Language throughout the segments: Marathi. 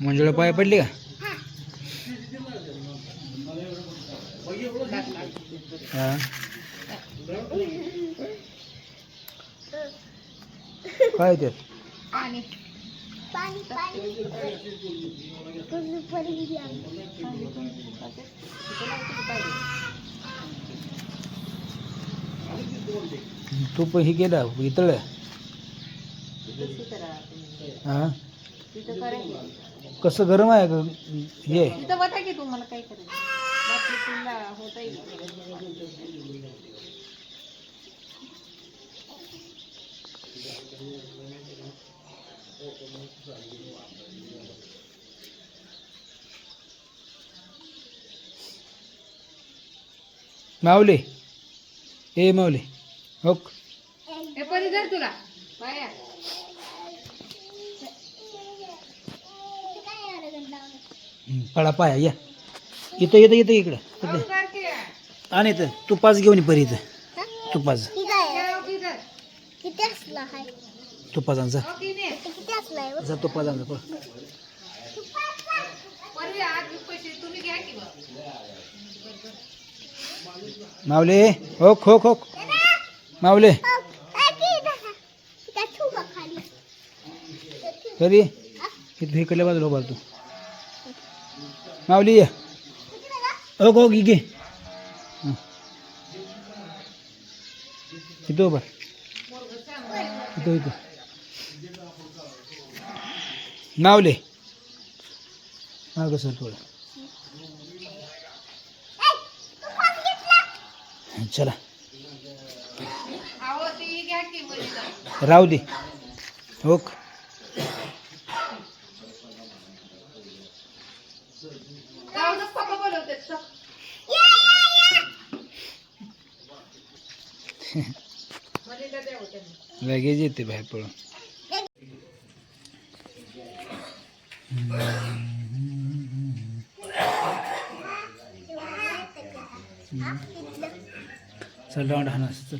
मंजुळा पाय पडली का? हा काय त्यात? तू पण हे केलं इतळ हा कसं गरम आहे का हे? तुम्हाला काय करायचं होता येईल. माऊली ए माऊली हो तुला बाया पळा पाया या इथं येतं येतं इकडं आणि इथं तुपाच घेऊन ये परी इथं तुपाच तुपाचा जा जा तुपाचा जा पळ माऊली होक होक होक माऊली तरी इथं इकडल्या बाजूला उभा तू माऊली ये ओक ओक घे इथं उभा इथं इथं माऊली मागं सर थोडं चला राहू दे ओक लगेच येते बाहेर पळून चल राऊंड हा चल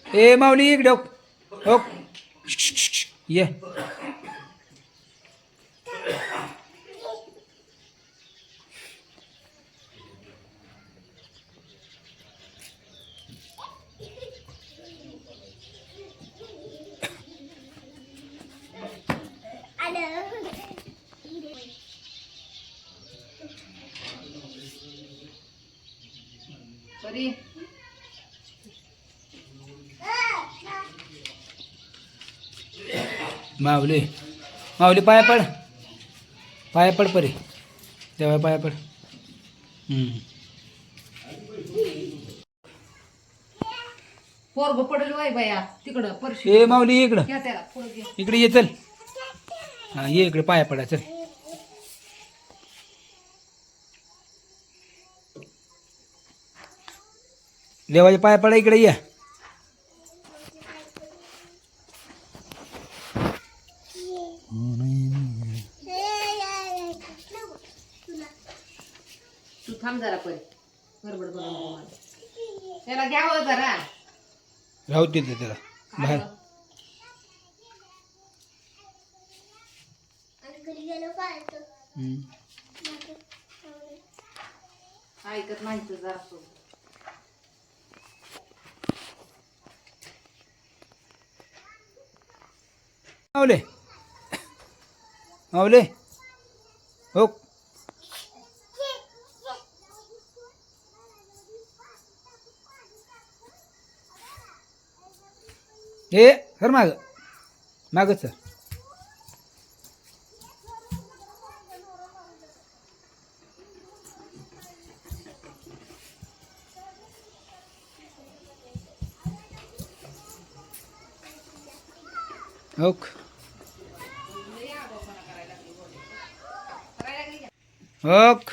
ए माऊली इकडे हो ये माऊली माऊली पाया पड परी तेव्हा पाया पड पोरग पडेल वाय बाया तिकडं परशी ए माऊली इकडं घ्या त्याला पुढे घ्या. इकडे ये चल हा ये इकडे पाया पडा चल देवाच्या पाया पडा इकडे ये तू थांब जरा परी गडबड करू नको मला. त्याला घ्यावं जरा राहू तिथे त्याला बाहेर ऐकत नाही तर जरा माऊली माऊली हो ए सर माग सर ओक ओक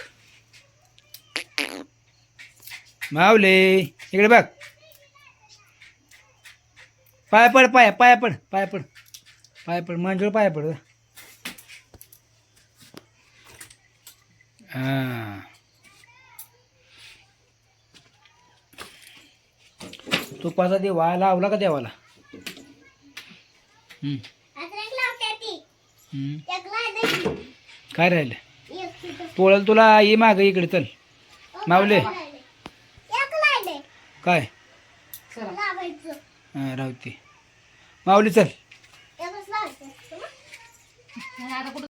माऊली इकडे बघ पाया पड मंजूळ पाया पड हां तुपाचा देवा लावला का देवाला हम्म. काय राहिलं पोळल तुला ये माग इकडे चल मावले काय चला हा राहते माऊली चल आता कुठं